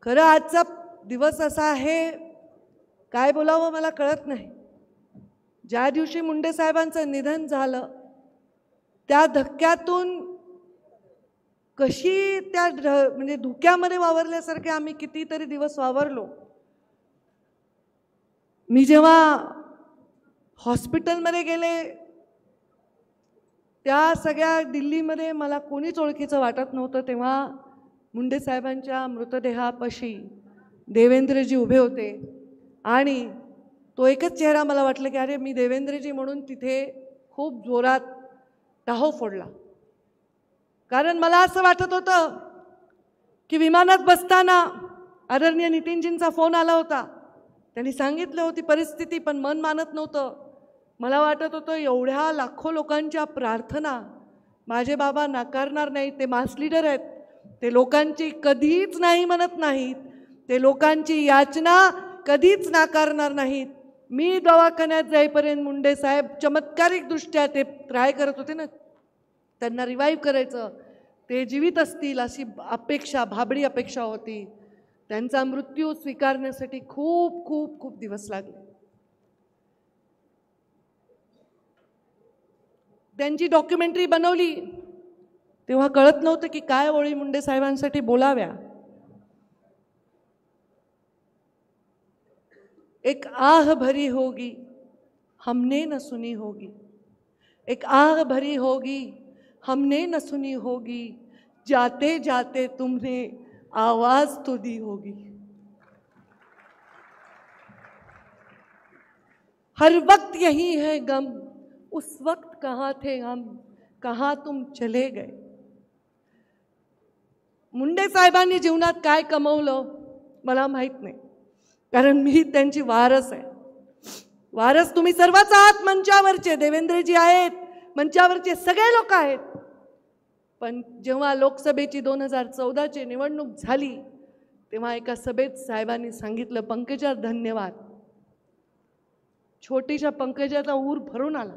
खरं आजचा दिवस असा आहे, काय बोलावं मला कळत नाही. ज्या दिवशी मुंडे साहेबांचं निधन झालं त्या धक्क्यातून कशी त्या म्हणजे धुक्यामध्ये वावरल्यासारखे आम्ही कितीतरी दिवस वावरलो. मी जेव्हा हॉस्पिटलमध्ये गेले त्या सगळ्या दिल्लीमध्ये मला कोणीच ओळखीचं वाटत नव्हतं. तेव्हा मुंडे साहेबांच्या मृतदेहापाशी देवेंद्रजी उभे होते आणि तो एकच चेहरा मला वाटलं की अरे मी देवेंद्रजी म्हणून तिथे खूप जोरात टाहो फोडला. कारण मला असं वाटत होतं की विमानात बसताना आदरणीय नितीनजींचा फोन आला होता. त्यांनी सांगितलं होती परिस्थिती, पण मन मानत नव्हतं. मला वाटत होतं एवढ्या लाखो लोकांच्या प्रार्थना माझे बाबा नाकारणार नाहीत. ते मास लीडर आहेत, ते लोकांची कधीच नाही म्हणत नाहीत, ते लोकांची याचना कधीच नाकारणार नाहीत. मी दवाखान्यात जाईपर्यंत मुंडे साहेब चमत्कारिकदृष्ट्या ते ट्राय करत होते ना, त्यांना रिवाईव्ह करायचं, ते जीवित असतील अशी अपेक्षा, भाबडी अपेक्षा होती. त्यांचा मृत्यू स्वीकारण्यासाठी खूप खूप खूप दिवस लागले. त्यांची डॉक्युमेंटरी बनवली तेव्हा कळत नव्हतं की काय ओळी मुंडे साहेबांसाठी बोलाव्या. एक आह भरी होगी हमने न सुनी होगी, एक आह भरी होगी हमने न सुनी होगी, जाते जाते तुमने आवाज तो दी होगी. हर वक्त यही है गम, उस वक्त कहाँ थे हम, कहाँ तुम चले गए. मुंडे साहेबांनी जीवनात काय कमवलं मला माहित नाही, कारण मी त्यांची वारस आहे. वारस तुम्ही सर्वच आहात. मंचावरचे देवेंद्रजी आहेत, मंचावरचे सगळे लोक आहेत. पण जेव्हा लोकसभेची 2014ची निवडणूक झाली तेव्हा एका सभेत साहेबांनी सांगितलं, पंकजा धन्यवाद. छोटीशा पंकजाचा ऊर भरून आला.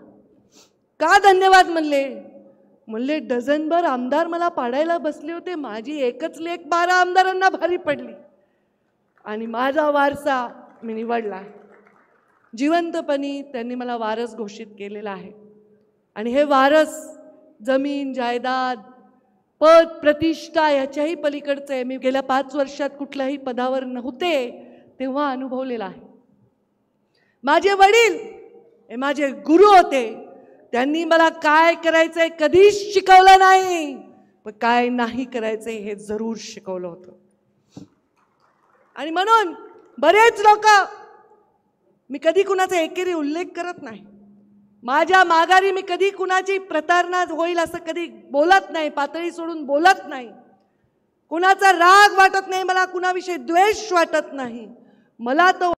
का धन्यवाद म्हणले डझनभर आमदार मला पाडायला बसले होते, माझी एकच लेक 12 आमदारांना भारी पडली आणि माझा वारसा मी निवडला. जिवंतपणी त्यांनी मला वारस घोषित केलेला आहे. आणि हे वारस जमीन जायदाद पद प्रतिष्ठा याच्याही पलीकडचं आहे. मी गेल्या 5 वर्षात कुठल्याही पदावर नव्हते तेव्हा अनुभवलेला आहे. माझे वडील हे माझे गुरु होते. त्यांनी मला काय करायचंय कधीच शिकवलं नाही, पण काय नाही करायचंय हे जरूर शिकवलं होतं. आणि म्हणून बरेच लोक, मी कधी कुणाचा एकेरी उल्लेख करत नाही, माझ्या माघारी मी कधी कुणाची प्रतारणा होईल असं कधी बोलत नाही, पातळी सोडून बोलत नाही, कुणाचा राग वाटत नाही, मला कुणाविषयी द्वेष वाटत नाही. मला तो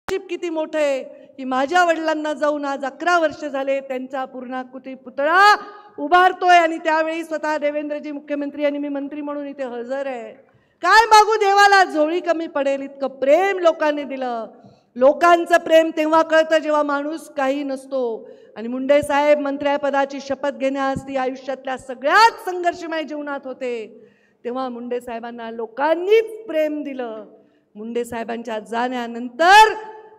किती मोठं आहे की माझ्या वडिलांना जाऊन आज 11 वर्ष झाले त्यांचा पूर्णाकृती पुतळा उभारतोय आणि त्यावेळी स्वतः देवेंद्रजी मुख्यमंत्री आणि मी मंत्री म्हणून इथे हजर आहे. काय मागू देवाला, झोळी कमी पडेल इतकं प्रेम लोकांनी दिलं. लोकांचं प्रेम तेव्हा कळतं जेव्हा माणूस काही नसतो. आणि मुंडे साहेब मंत्रिपदाची शपथ घेण्यास ती आयुष्यातल्या सगळ्यात संघर्षमय जीवनात होते तेव्हा मुंडे साहेबांना लोकांनीच प्रेम दिलं. मुंडे साहेबांच्या जाण्यानंतर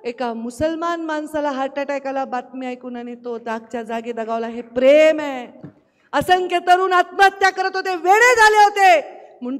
एका मुसलमान माणसाला हार्ट अटॅक आला बातमी ऐकून आणि तो जागच्या जागी दगावला. हे प्रेम आहे. असंख्य तरुण आत्महत्या करत होते, वेडे झाले होते.